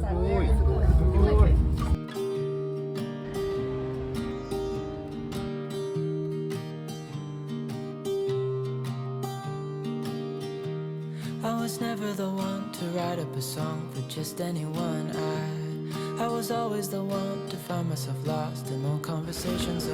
ごいすごい。I was never the one to write up a song for just anyone. I was always the one to find myself lost in all conversations.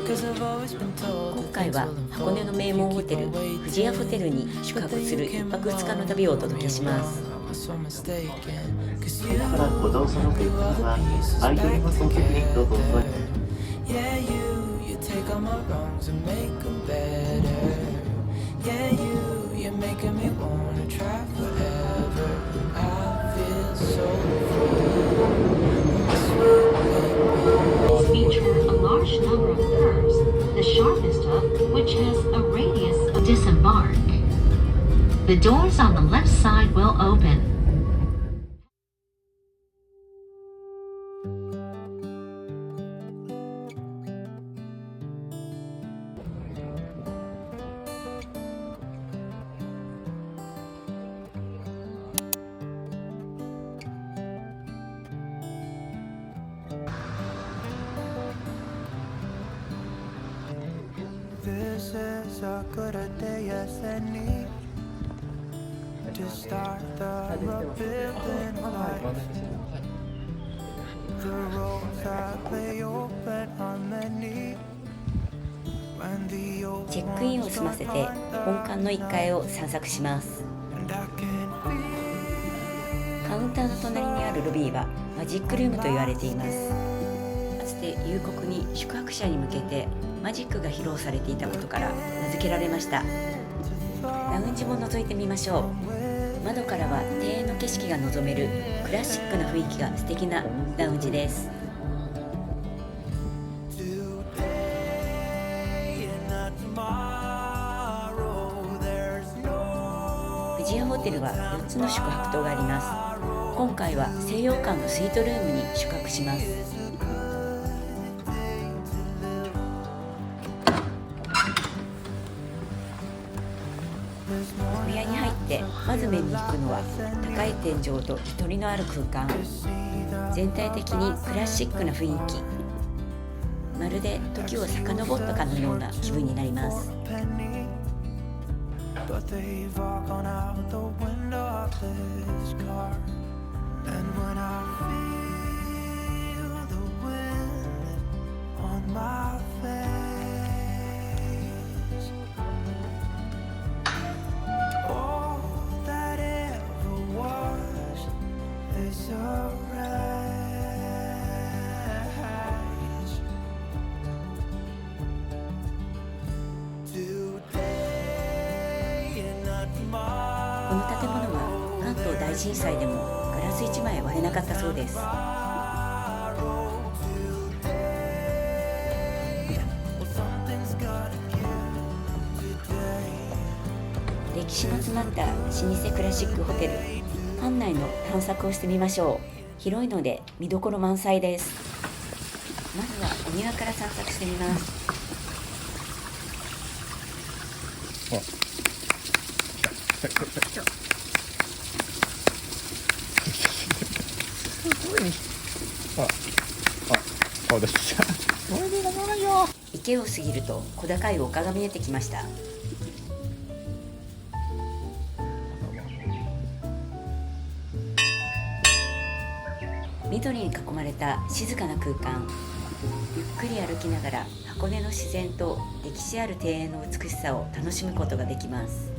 Cause I've always been told 今回は箱根の名門ホテル富士屋ホテルに宿泊する1泊2日の旅をお届けします。だからご乗車の空間はアイドルの装着にどうぞお座り。Yeah, you take all my wrongs and make them better. Yeah, you're making me wanna try forever. I feel so These feature a large number of curves, the sharpest of which has a radius of disembark. The doors on the left side will open. This is a good day as any to start the rebuilding of life. The roads that lay open are many. チェックインを済ませて本館の1階を散策します。カウンターの隣にあるロビーはマジックルームと言われています。かつて夕刻に宿泊者に向けてマジックが披露されていたことから名付けられました。ラウンジも覗いてみましょう。窓からは庭園の景色が望めるクラシックな雰囲気が素敵なラウンジです。富士屋ホテルは4つの宿泊棟があります。今回は西洋館のスイートルームに宿泊します。お部屋に入ってまず目に行くのは高い天井とゆとりのある空間。全体的にクラシックな雰囲気。まるで時を遡ったかのような気分になります。But they've all gone out the window of this car. And when I feel the wind on my face, all that ever was is a rage. この建物は関東大震災でもガラス1枚割れなかったそうです。歴史の詰まった老舗クラシックホテル。館内の探索をしてみましょう。広いので見どころ満載です。まずはお庭から散策してみます。池を過ぎると小高い丘が見えてきました。緑に囲まれた静かな空間。ゆっくり歩きながら箱根の自然と歴史ある庭園の美しさを楽しむことができます。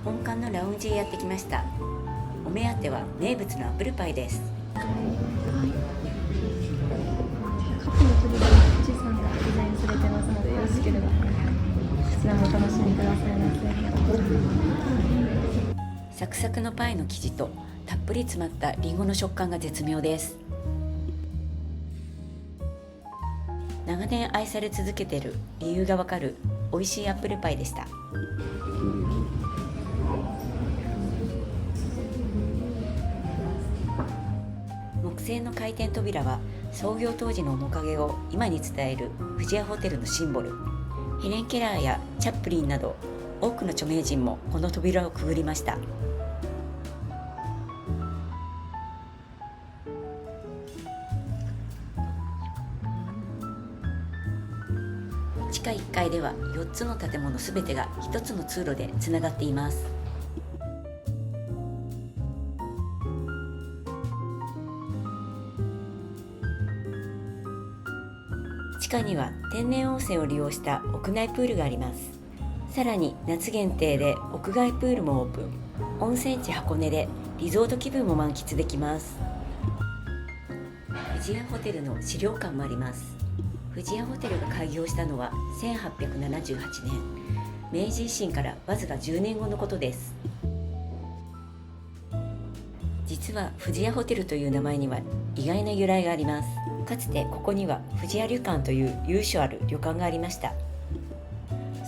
本館のラウンジへやってきました。お目当ては名物のアップルパイです。カップの栗が富士山がデザインされてますので、よろしければこちらもお楽しみくださいませ。サクサクのパイの生地とたっぷり詰まったリンゴの食感が絶妙です。長年愛され続けている理由がわかる美味しいアップルパイでした。木製の回転扉は創業当時の面影を今に伝える富士屋ホテルのシンボル。ヘレン・ケラーやチャップリンなど多くの著名人もこの扉をくぐりました。地下1階では4つの建物すべてが1つの通路でつながっています。地下には天然温泉を利用した屋内プールがあります。さらに夏限定で屋外プールもオープン。温泉地箱根でリゾート気分も満喫できます。富士屋ホテルの資料館もあります。富士屋ホテルが開業したのは1878年、明治維新からわずか10年後のことです。実は富士屋ホテルという名前には意外な由来があります。かつてここには富士屋旅館という由緒ある旅館がありました。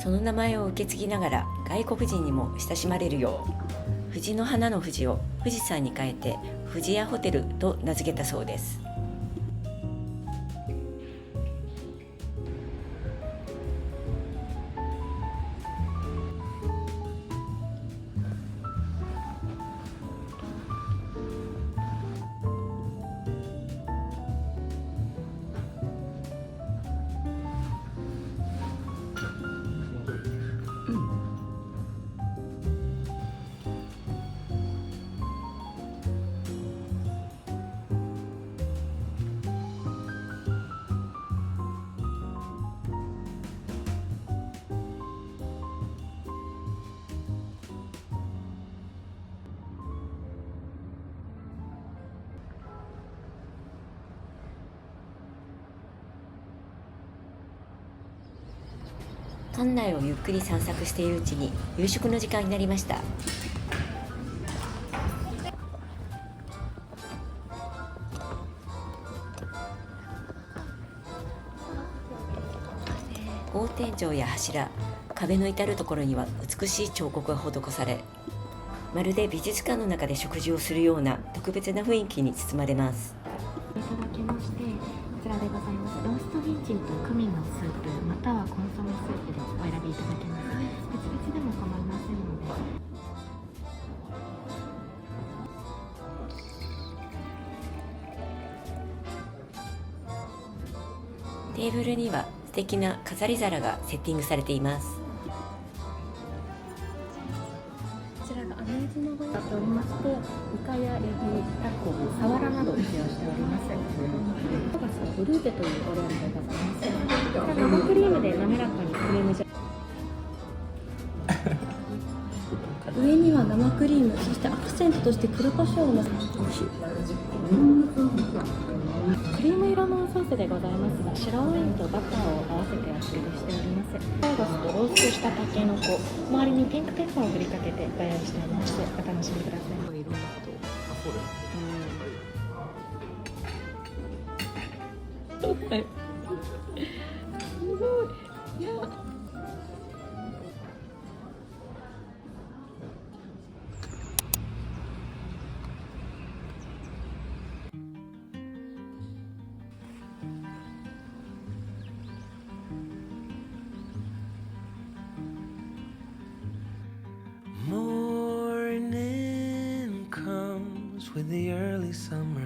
その名前を受け継ぎながら外国人にも親しまれるよう、藤の花の富士を富士山に変えて富士屋ホテルと名付けたそうです。館内をゆっくり散策しているうちに夕食の時間になりました。大天井や柱、壁の至るところには美しい彫刻が施され、まるで美術館の中で食事をするような特別な雰囲気に包まれます。いただきまして、こちらでございます。ローストニンジンとクミンのスープ、またはコンソメスープでお選びいただけます。別々でも構いませんので。テーブルには素敵な飾り皿がセッティングされています。こちらがアメージのご用意しておりまして、イカやエビ、タコ、サワラなどを使用しております。トガスブルーテというお料理でございます。こちら生クリームで滑らかにクリームジャ上には生クリーム、そしてアクセントとして黒胡椒をのせクリーム色のソースでございますが、白ワインとバターを合わせてお作りしております。ターガスとローストしたタケノコ、周りにピンクペッパーを振りかけてご用意しております。お楽しみください。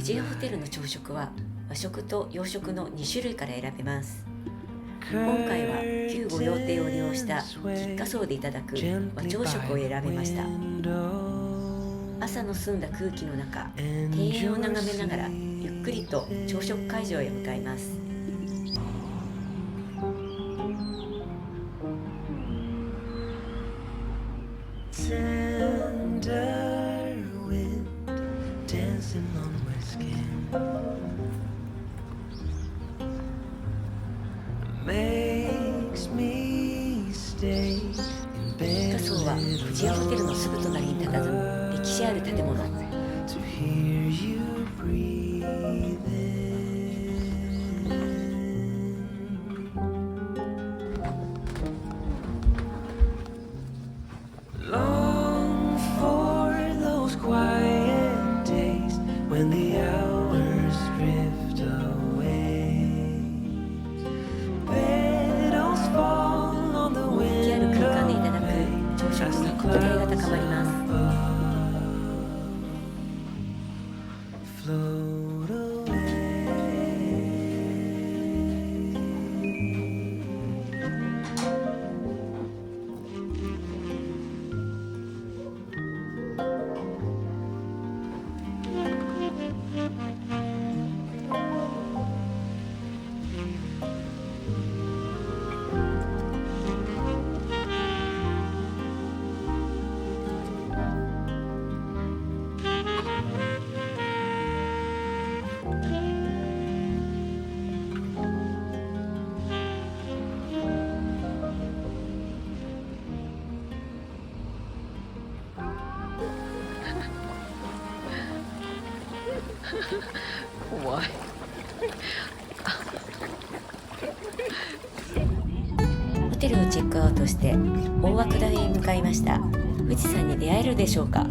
富士屋ホテルの朝食は和食と洋食の2種類から選べます。今回は旧御用邸を利用した菊花荘でいただく和朝食を選びました。朝の澄んだ空気の中、庭園を眺めながらゆっくりと朝食会場へ向かいます。菊花荘は富士屋ホテルのすぐ隣に佇む歴史ある建物。When the hours drift away 怖い。ホテルをチェックアウトして大涌谷へ向かいました。富士山に出会えるでしょうか。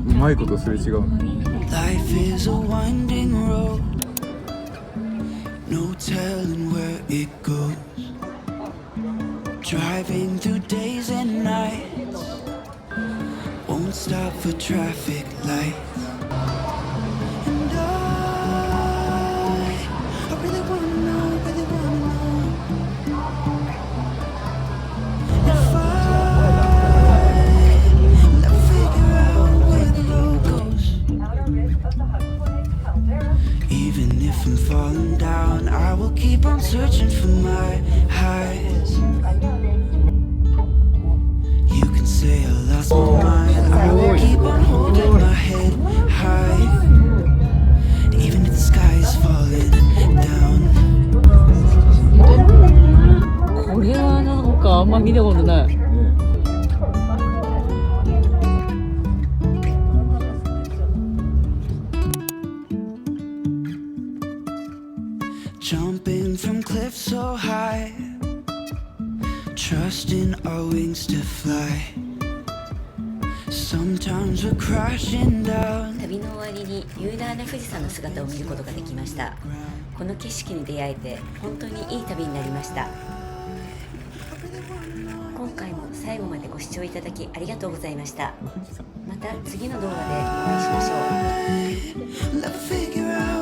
うまいことすれ違う。 Life is a winding road, no telling where it goes. Driving through days and nights, won't stop for traffic lights. And I really wanna know, really wanna know if I'll ever figure out where the road goes. Even if I'm falling down, I will keep on searching for my highs. You can say I lost my mind, I will keep on holding my head high. Even if the sky is falling down. これはなんかあんま見たことない。Jumping from cliffs so high, trusting our wings to fly. Sometimes we're crashing down. 旅の終わりに雄大な富士山の姿を見ることができました。この景色に出会えて本当にいい旅になりました。今回も最後までご視聴いただきありがとうございました。また次の動画でお会いしましょう。Let's figure out